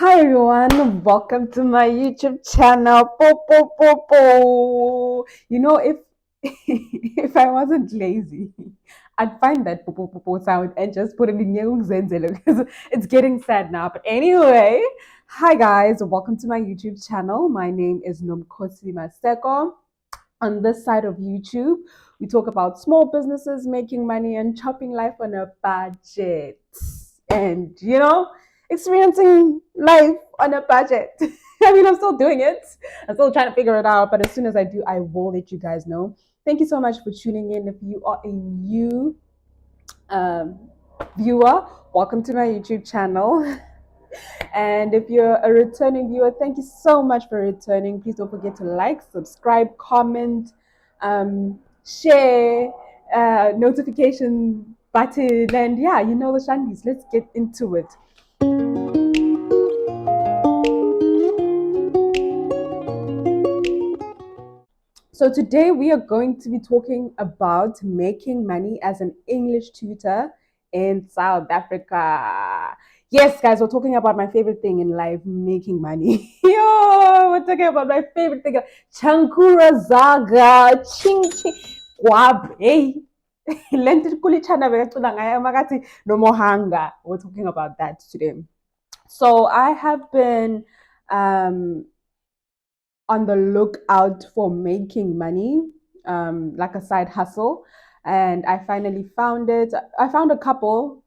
Hi everyone, welcome to my YouTube channel. If if I wasn't lazy, I'd find that sound and just put it in Zenzele because it's getting sad now. But anyway, hi guys, welcome to my YouTube channel. My name is Nomkosi Maseko. On this side of YouTube, we talk about small businesses making money and chopping life on a budget. And experiencing life on a budget. I mean, I'm still doing it. I'm still trying to figure it out. But as soon as I do, I will let you guys know. Thank you so much for tuning in. If you are a new um, viewer, welcome to my YouTube channel. And if you're a returning viewer, thank you so much for returning. Please don't forget to like, subscribe, comment, share, notification button, and yeah, you know the shandies. Let's get into it. So today we are going to be talking about making money as an English tutor in South Africa. Yes, guys, we're talking about my favorite thing in life, making money. Yo, we're talking about my favorite thing, Chankura Zaka, ching ching, guap, hey. Lenti kulichana becula ngaya makati no mohanga. We're talking about that today. So I have been um on the lookout for making money, like a side hustle. And I finally found it. I found a couple.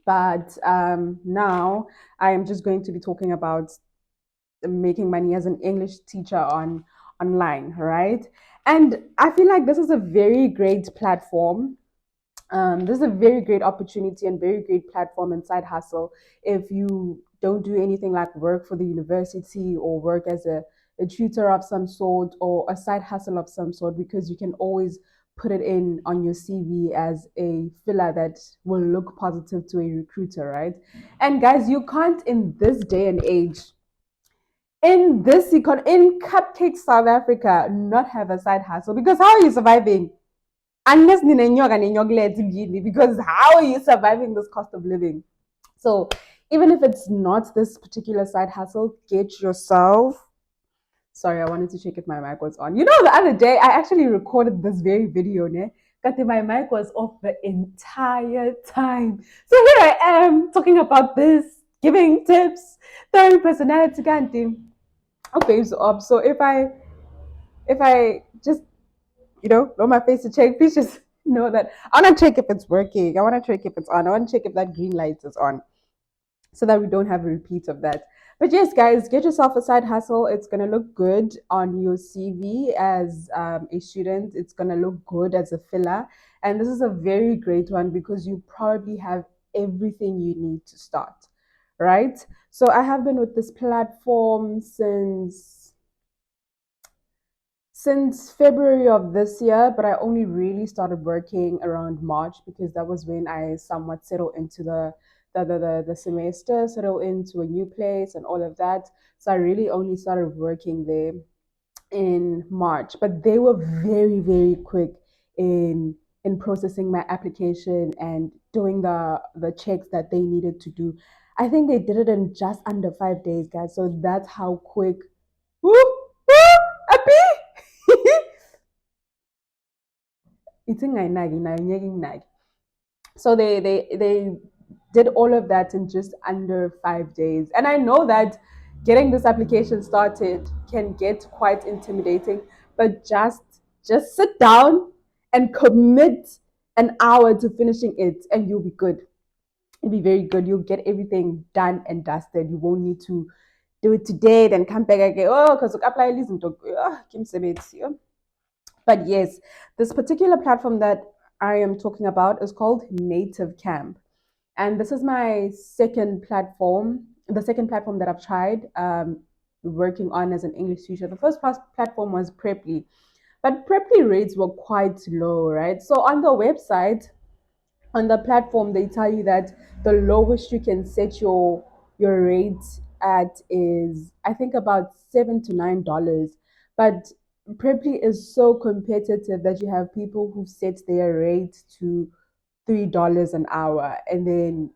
But now I am just going to be talking about making money as an English teacher online, right? And I feel like this is a very great platform. This is a very great opportunity and very great platform and side hustle if you don't do anything like work for the university or work as a tutor of some sort or a side hustle of some sort, because you can always put it in on your CV as a filler that will look positive to a recruiter, right? And guys, you can't in this day and age, in cupcake South Africa, not have a side hustle, because how are you surviving? Unless because how are you surviving this cost of living? So even if it's not this particular side hustle, get yourself. Sorry, I wanted to check if my mic was on. You know, the other day I actually recorded this very video, ne? That my mic was off the entire time. So here I am talking about this, giving tips, throwing personality kanti. Okay, so up. So if I just know my face to check, please just know that I want to check if it's working. I want to check if it's on. I want to check if that green light is on so that we don't have a repeat of that. But yes, guys, get yourself a side hustle. It's going to look good on your CV as a student. It's going to look good as a filler. And this is a very great one because you probably have everything you need to start, right? So I have been with this platform since February of this year, but I only really started working around March because that was when I somewhat settled into the semester, settled into a new place and all of that. So I really only started working there in March, but they were very, very quick in processing my application and doing the checks that they needed to do. I think they did it in just under 5 days, guys. So that's how quick. Woo, woo, happy. Eating nag. So they did all of that in just under 5 days. And I know that getting this application started can get quite intimidating, but just sit down and commit an hour to finishing it and you'll be good. You'll be very good. You'll get everything done and dusted. You won't need to do it today, then come back again. Oh, because apply listen to but yes, this particular platform that I am talking about is called Native Camp. And this is my second platform, the second platform that I've tried working on as an English teacher. The first platform was Preply, but Preply rates were quite low, right? So on the website, on the platform, they tell you that the lowest you can set your rate at is, I think, about $7 to $9. But Preply is so competitive that you have people who set their rate to $3 an hour, and then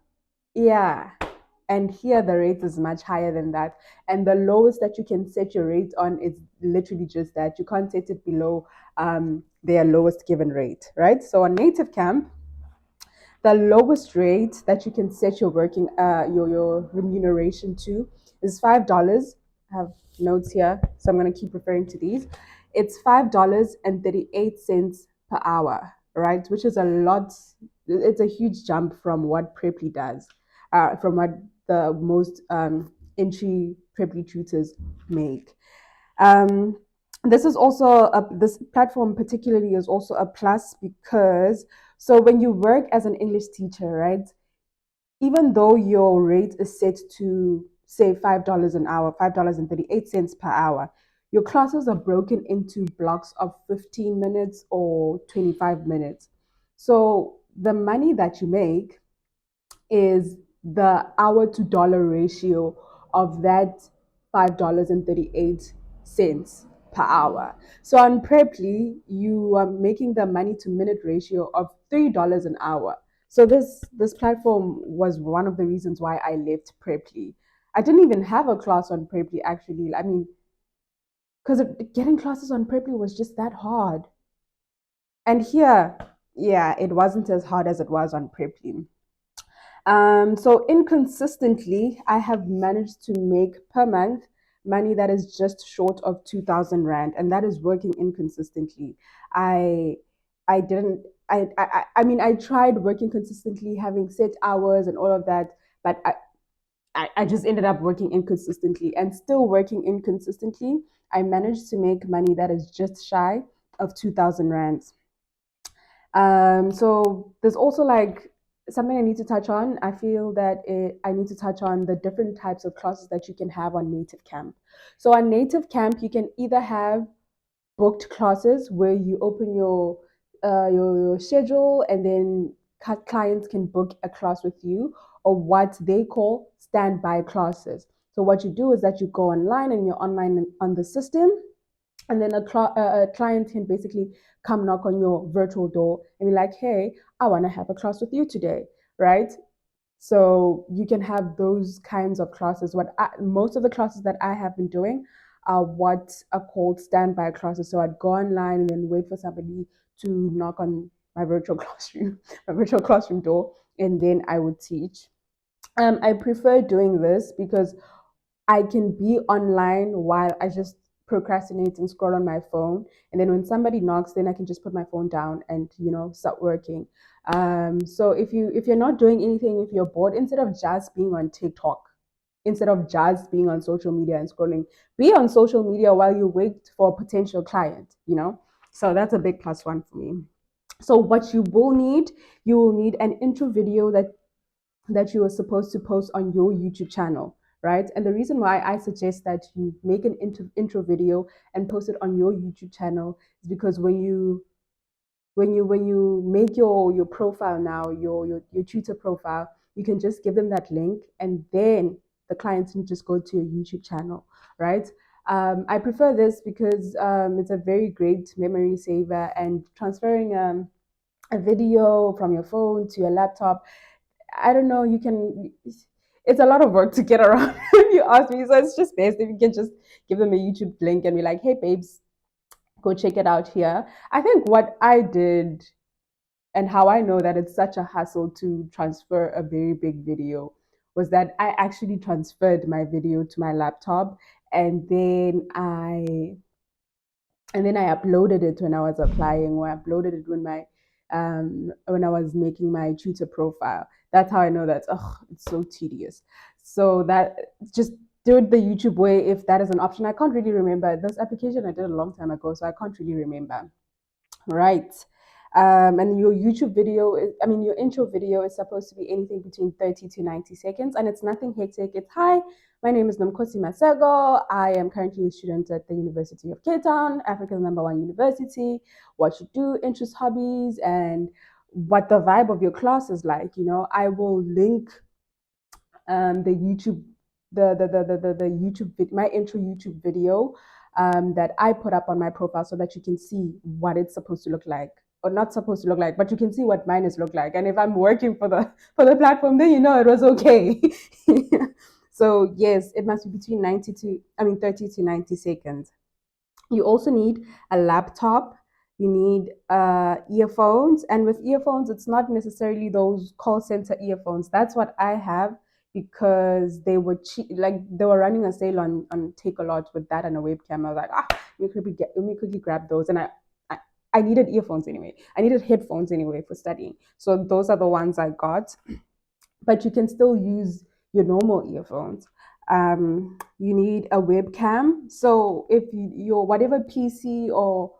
yeah. And here the rate is much higher than that. And the lowest that you can set your rate on is literally just that. You can't set it below their lowest given rate, right? So on Native Camp, the lowest rate that you can set your working your remuneration to is $5. I have notes here, so I'm going to keep referring to these. It's $5.38 per hour, right? Which is a lot. It's a huge jump from what Preply does, from what the most entry Preply tutors make. Um, this is also this platform particularly is also a plus because so when you work as an English teacher, right, even though your rate is set to say $5 an hour, $5.38 per hour, your classes are broken into blocks of 15 minutes or 25 minutes. So the money that you make is the hour to dollar ratio of that $5.38 per hour. So on Preply, you are making the money to minute ratio of $3 an hour. So this platform was one of the reasons why I left Preply. I didn't even have a class on Preply actually. I mean, because getting classes on Preply was just that hard. And here, yeah, it wasn't as hard as it was on Preply. So inconsistently, I have managed to make per month money that is just short of 2,000 rand, and that is working inconsistently. I I didn't. I mean, I tried working consistently, having set hours and all of that, but I just ended up working inconsistently and still working inconsistently. I managed to make money that is just shy of 2,000 rands. So there's also like something I need to touch on. I feel that I need to touch on the different types of classes that you can have on Native Camp. So on Native Camp, you can either have booked classes where you open your schedule and then clients can book a class with you, or what they call standby classes. So what you do is that you go online and you're online on the system, and then a client can basically come knock on your virtual door and be like, hey, I want to have a class with you today, right? So you can have those kinds of classes. Most of the classes that I have been doing are what are called standby classes. So I'd go online and then wait for somebody to knock on my virtual classroom, my virtual classroom door, and then I would teach. I prefer doing this because I can be online while I just procrastinate and scroll on my phone. And then when somebody knocks, then I can just put my phone down and start working. So if you're not doing anything, if you're bored, instead of just being on TikTok, instead of just being on social media and scrolling, be on social media while you wait for a potential client. So that's a big plus one for me. So what you will need an intro video that you are supposed to post on your YouTube channel, right? And the reason why I suggest that you make an intro video and post it on your YouTube channel is because when you make your profile now, your tutor profile, you can just give them that link, and then the clients can just go to your YouTube channel, right? I prefer this because it's a very great memory saver, and transferring a video from your phone to your laptop, I don't know, it's a lot of work to get around if you ask me. So it's just best if you can just give them a YouTube link and be like, hey, babes, go check it out here. I think what I did and how I know that it's such a hassle to transfer a very big video was that I actually transferred my video to my laptop, and then I uploaded it when I was applying, or I uploaded it when I was making my tutor profile. That's how I know that it's so tedious. So that just do it the YouTube way if that is an option. I can't really remember. This application I did a long time ago, so I can't really remember. Right. And your YouTube video, your intro video is supposed to be anything between 30 to 90 seconds, and it's nothing hectic. It's, hi, my name is Nomkosi Masego. I am currently a student at the University of Cape Town, Africa's #1 university. What you do, interests, hobbies, and what the vibe of your class is like. I will link the YouTube, the YouTube, my intro YouTube video that I put up on my profile so that you can see what it's supposed to look like or not supposed to look like, but you can see what mine is look like. And if I'm working for the platform, then you know it was okay. So yes, it must be between 30 to 90 seconds. You also need a laptop. You need earphones, and with earphones, it's not necessarily those call center earphones. That's what I have because they were cheap. Like they were running a sale on Take a Lot with that and a webcam. I was like, let me quickly grab those, and I I needed earphones anyway. I needed headphones anyway for studying. So those are the ones I got, but you can still use your normal earphones. You need a webcam. So if your whatever PC or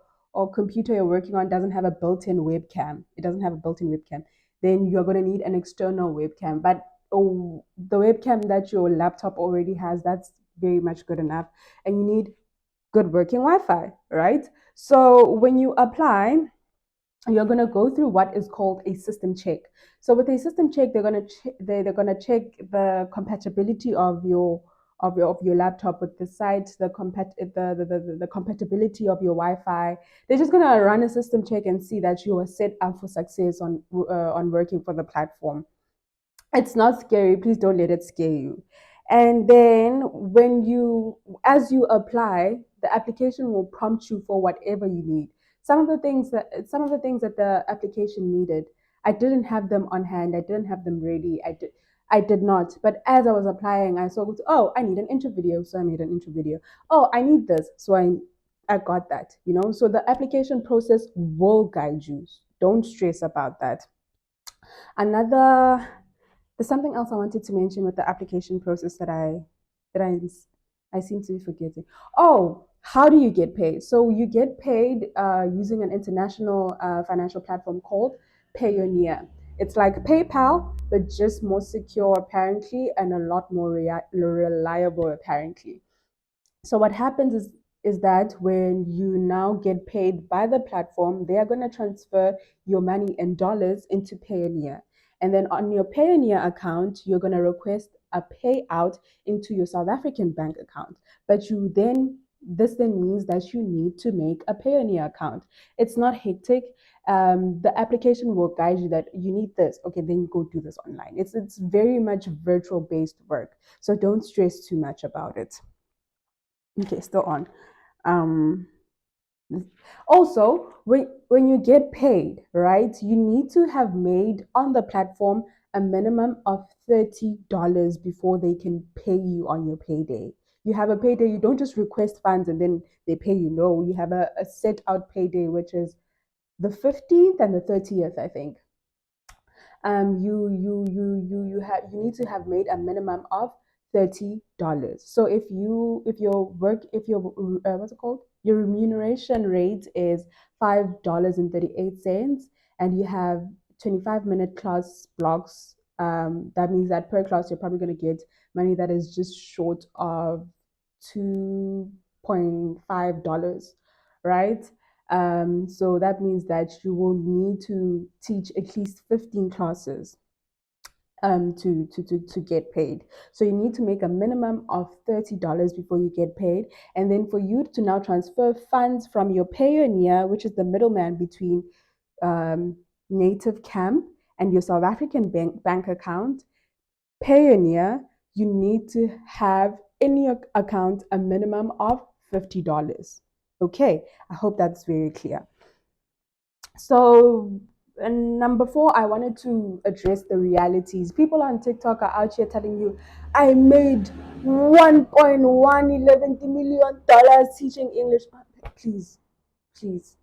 computer you're working on doesn't have a built-in webcam, it doesn't have a built-in webcam, then you're going to need an external webcam. But the webcam that your laptop already has, that's very much good enough. And you need good working Wi-Fi, right? So when you apply, you're going to go through what is called a system check. So with a system check, they're going to check the compatibility of your laptop with the site, the compatibility of your Wi-Fi. They're just going to run a system check and see that you are set up for success on working for the platform. It's not scary. Please don't let it scare you. And then as you apply, the application will prompt you for whatever you need. Some of the things that the application needed, I didn't have them on hand. I didn't have them ready. I did not. But as I was applying, I saw, oh, I need an intro video, so I made an intro video. Oh, I need this, so I got that. So the application process will guide you. Don't stress about that. Another There's something else I wanted to mention with the application process that I seem to be forgetting. Oh, how do you get paid? So you get paid using an international financial platform called Payoneer. It's like PayPal, but just more secure apparently, and a lot more reliable apparently. So what happens is that when you now get paid by the platform, they are going to transfer your money in dollars into Payoneer. And then on your Payoneer account, you're going to request a payout into your South African bank account. But this then means that you need to make a Payoneer account. It's not hectic. The application will guide you that you need this. Okay, then you go do this online. It's very much virtual based work. So don't stress too much about it. Okay, still on. Um, Also, when you get paid, right, you need to have made on the platform a minimum of $30 before they can pay you on your payday. You have a payday, you don't just request funds and then they pay you. No, you have a set out payday, which is the 15th and the 30th, I think. You need to have made a minimum of $30. So if your what's it called, your remuneration rate is $5.38, and you have 25-minute class blocks, that means that per class you're probably going to get money that is just short of $2.5, right? So that means that you will need to teach at least 15 classes to get paid. So you need to make a minimum of $30 before you get paid. And then for you to now transfer funds from your Payoneer, which is the middleman between Native Camp and your South African bank account, Payoneer, you need to have in your account a minimum of $50. Okay, I hope that's very clear. So, and number four, I wanted to address the realities. People on TikTok are out here telling you, I made $1.111 million teaching English. Please, please,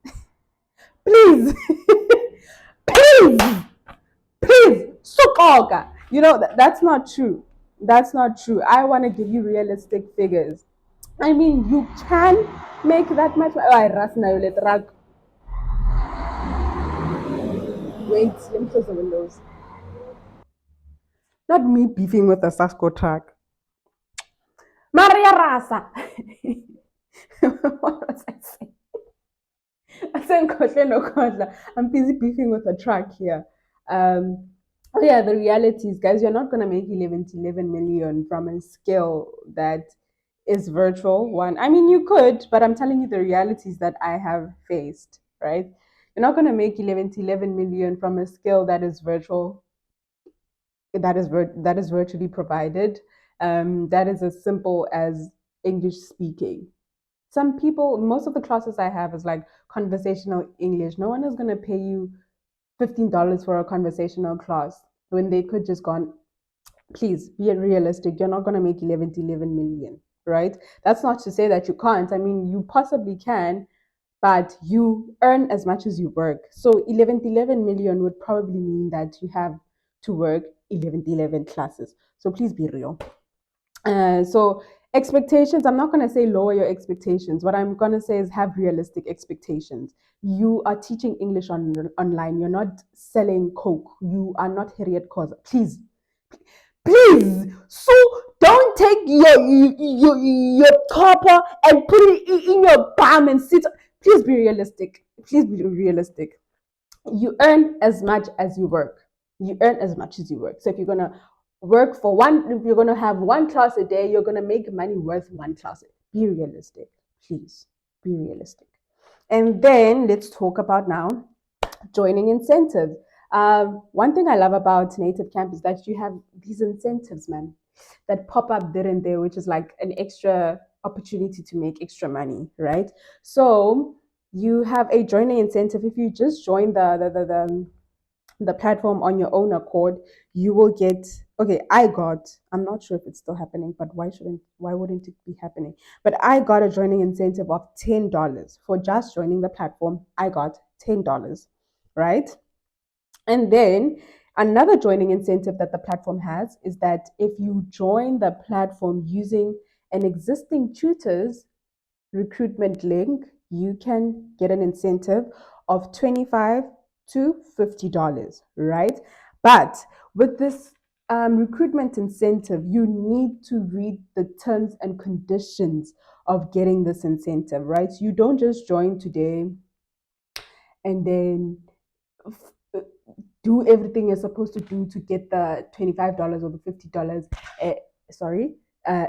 please, please, please, sukoka. That's not true. That's not true. I want to give you realistic figures. I mean, you can make that much. Wait, let me close the windows. Not me beefing with a Sasco truck. Maria Rasa. What was I saying? I said Kotla. I'm busy beefing with a truck here. Yeah, the reality is, guys, you're not gonna make 11 million from a skill that is virtual. One, I mean, you could, but I'm telling you the realities that I have faced. Right? You're not going to make 11 million from a skill that is virtual, that is virtually provided. That is as simple as English speaking. Some people, most of the classes I have is like conversational English. No one is going to pay you $15 for a conversational class when they could just go on. Please be realistic. You're not going to make 11 million, right? That's not to say that you can't. I mean, you possibly can, but you earn as much as you work. So 11 million would probably mean that you have to work 11 classes. So please be real. So expectations, I'm not going to say lower your expectations. What I'm going to say is have realistic expectations. You are teaching English online. You're not selling Coke. You are not Harriet Cosa. Please. So don't take your topper and put it in your palm and sit. Please be realistic. Please be realistic. You earn as much as you work. You earn as much as you work. So if you're gonna work for one, if you're gonna have one class a day, you're gonna make money worth one class. Be realistic, please. Be realistic. And then let's talk about now joining incentives. One thing I love about Native Camp is that you have these incentives, man, that pop up there and there, which is like an extra opportunity to make extra money, right? So you have a joining incentive. If you just join the platform on your own accord, you will get, okay, I'm not sure if it's still happening, but why wouldn't it be happening? But I got a joining incentive of $10 for just joining the platform. I got $10, right? And then another joining incentive that the platform has is that if you join the platform using an existing tutor's recruitment link, you can get an incentive of $25 to $50, right? But with this recruitment incentive, you need to read the terms and conditions of getting this incentive, right? You don't just join today and then do everything you're supposed to do to get the $25 or the $50. Sorry, uh,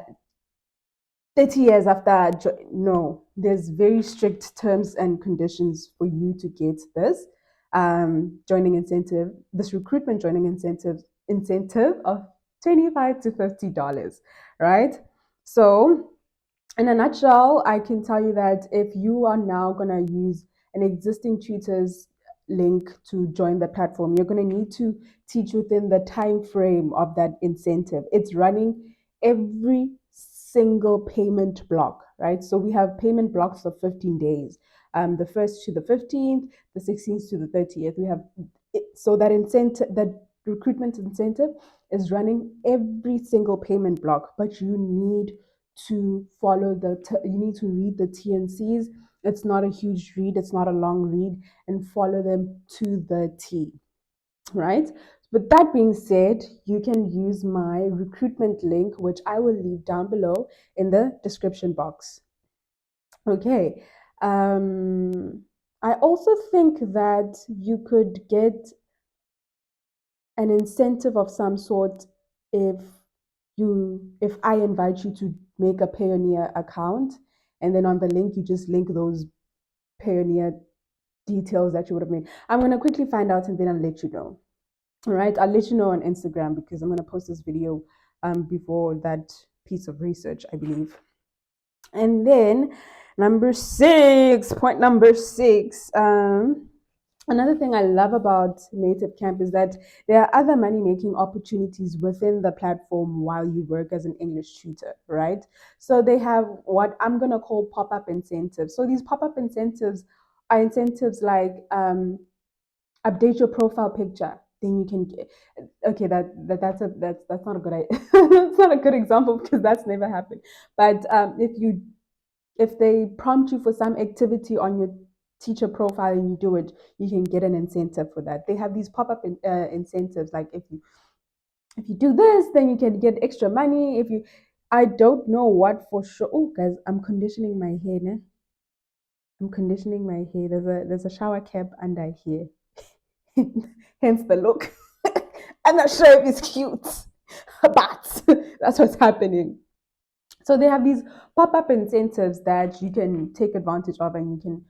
30 years after. No, there's very strict terms and conditions for you to get this joining incentive, this recruitment joining incentive of $25 to $50, right? So in a nutshell, I can tell you that if you are now going to use an existing tutor's link to join the platform, you're going to need to teach within the time frame of that incentive. It's running every single payment block, right? So we have payment blocks of 15 days. The 1st to the 15th, the 16th to the 30th. We have so that incentive, that recruitment incentive is running every single payment block, but you need to follow you need to read the TNCs. It's not a huge read, it's not a long read, and follow them to the T, right? With that being said, you can use my recruitment link, which I will leave down below in the description box. Okay. I also think that you could get an incentive of some sort if if I invite you to make a Payoneer account, and then on the link you just link those Payoneer details that you would have made. I'm going to quickly find out and then I'll let you know. All right, I'll let you know on Instagram because I'm going to post this video before that piece of research, I believe. And then point number six, another thing I love about Native Camp is that there are other money making opportunities within the platform while you work as an English tutor, right? So they have what I'm going to call pop up incentives. So these pop up incentives are incentives like update your profile picture. Then you can get, okay, that's not a good idea. That's not a good example because that's never happened. But if they prompt you for some activity on your teacher profile and you do it, you can get an incentive for that. They have these pop-up incentives, like if you do this, then you can get extra money. If you, I don't know what for sure. Oh, guys, I'm conditioning my hair. Ne? I'm conditioning my hair. There's a shower cap under here, hence the look. I'm not sure if it's cute, but that's what's happening. So they have these pop-up incentives that you can take advantage of, and you can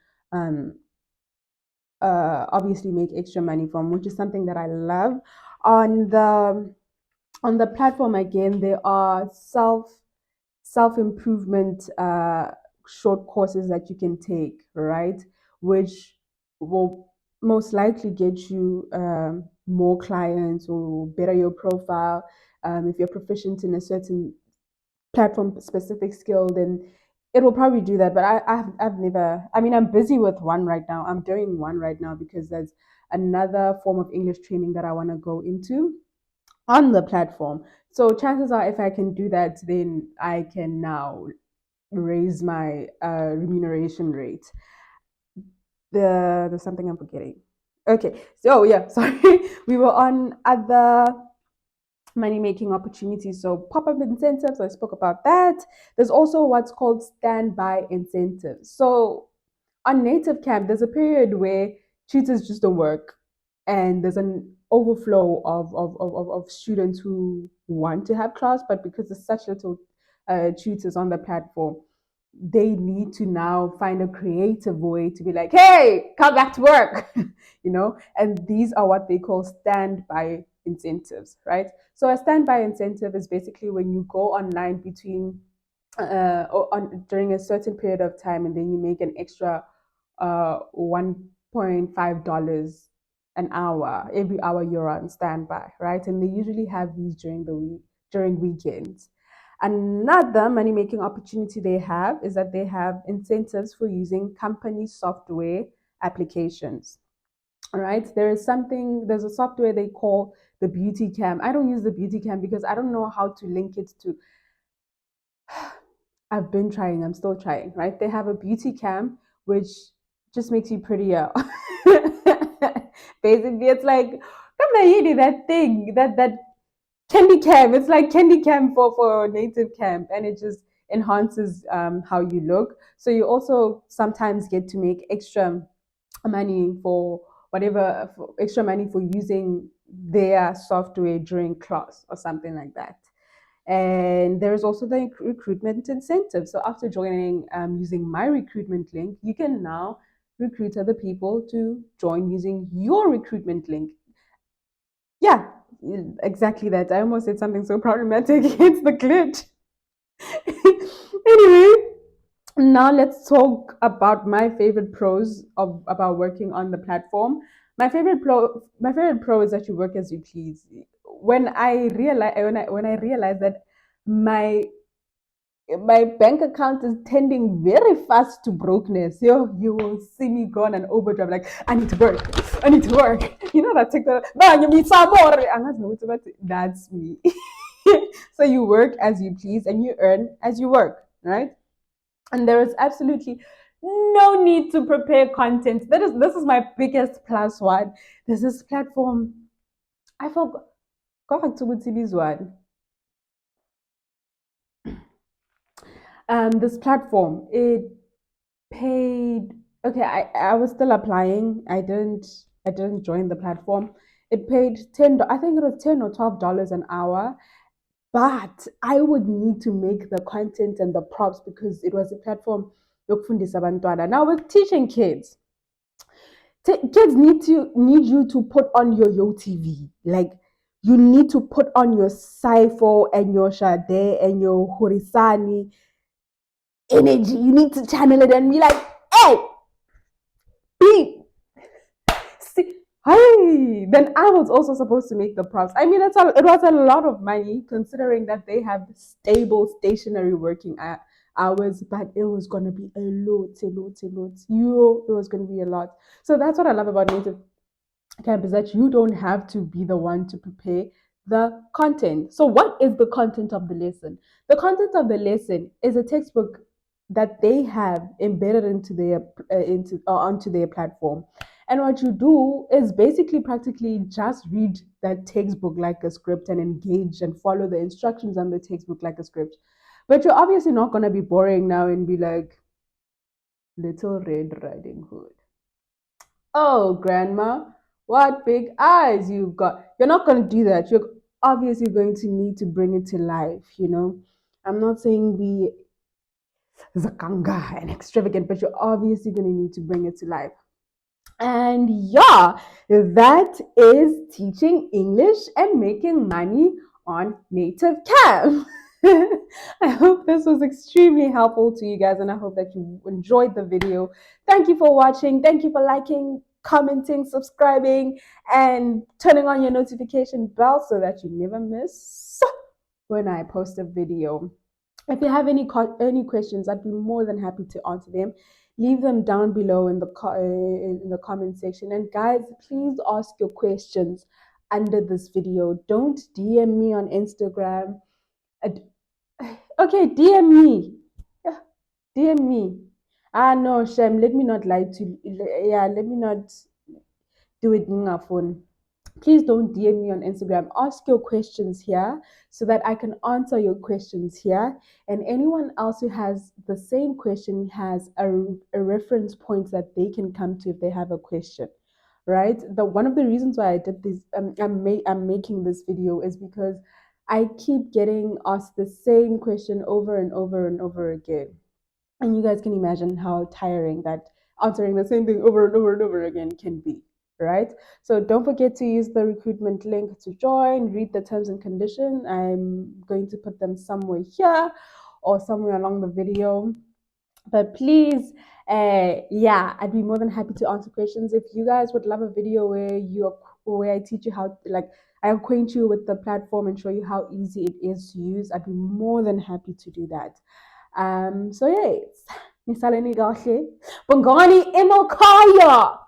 obviously make extra money from, which is something that I love. On the platform again, there are self improvement short courses that you can take, right? Which will most likely get you more clients or better your profile. If you're proficient in a certain platform specific skill, then it will probably do that. But I've never, I mean, I'm busy with one right now. I'm doing one right now because there's another form of English training that I want to go into on the platform. So chances are, if I can do that, then I can now raise my remuneration rate. There's something I'm forgetting. Okay, so yeah, sorry. We were on other money making opportunities. So pop up incentives, I spoke about that. There's also what's called standby incentives. So on native camp, there's a period where tutors just don't work, and there's an overflow of students who want to have class, but because there's such little tutors on the platform, they need to now find a creative way to be like, hey, come back to work, and these are what they call standby incentives, right? So a standby incentive is basically when you go online between during a certain period of time, and then you make an extra $1.5 an hour every hour you're on standby, right? And they usually have these during the week, during weekends. Another money making opportunity they have is that they have incentives for using company software applications. All right, there's a software they call the Beauty Cam. I don't use the Beauty Cam because I don't know how to link it to. I've been trying, I'm still trying, right? They have a beauty cam, which just makes you prettier. Basically, it's like, come on, that thing, that candy cam. It's like candy cam for native camp, and it just enhances how you look. So you also sometimes get to make extra money for extra money for using their software during class or something like that. And there's also the recruitment incentive. So after joining using my recruitment link, you can now recruit other people to join using your recruitment link. Yeah, exactly that. I almost said something so problematic. It's the glitch. Anyway, now let's talk about my favorite pros of about working on the platform. My favorite pro is that you work as you please. When I realized that my my bank account is tending very fast to brokenness. You will see me go on an overdrive, like, I need to work, I need to work. You know that TikTok, man, you need some more. That's me. So you work as you please and you earn as you work, right? And there is absolutely no need to prepare content. This is my biggest plus one. There's this platform. I forgot. Go back to TV's one. This platform, it paid. Okay, I was still applying. I didn't join the platform. It paid 10. I think it was $10 or $12 an hour. But I would need to make the content and the props because it was a platform yokufundisa abantwana. Now with teaching kids, kids need you to put on your YoTV. Like, you need to put on your Saifo and your Shade and your Horisani energy. You need to channel it and be like, hey, be see, hey. Then I was also supposed to make the props. I mean, it was a lot of money considering that they have stable stationary working hours, but it was gonna be a lot. It was gonna be a lot. So that's what I love about native camp, is that you don't have to be the one to prepare the content. So what is the content of the lesson? The content of the lesson is a textbook that they have embedded into their onto their platform. And what you do is basically practically just read that textbook like a script and engage and follow the instructions on the textbook like a script. But you're obviously not going to be boring now and be like, Little Red Riding Hood. Oh, grandma, what big eyes you've got. You're not going to do that. You're obviously going to need to bring it to life. I'm not saying be zakanga and extravagant, but you're obviously going to need to bring it to life. And yeah, that is teaching English and making money on Native Camp. I hope this was extremely helpful to you guys, and I hope that you enjoyed the video. Thank you for watching. Thank you for liking, commenting, subscribing, and turning on your notification bell so that you never miss when I post a video. If you have any questions, I'd be more than happy to answer them. Leave them down below in the comment section. And guys, please ask your questions under this video. Don't DM me on Instagram. Okay, DM me. Yeah, DM me. Ah no, Shem, let me not lie to you. Yeah, let me not do it in our phone. Please don't DM me on Instagram. Ask your questions here so that I can answer your questions here. And anyone else who has the same question has a reference point that they can come to if they have a question. Right? The one of the reasons why I did this, I'm making this video is because I keep getting asked the same question over and over and over again. And you guys can imagine how tiring that answering the same thing over and over and over again can be, right? So don't forget to use the recruitment link to join, read the terms and conditions. I'm going to put them somewhere here or somewhere along the video. But please, yeah, I'd be more than happy to answer questions. If you guys would love a video where I teach you how, like, I acquaint you with the platform and show you how easy it is to use, I'd be more than happy to do that. So yes, nisaleni kahle. Bongani emakhaya.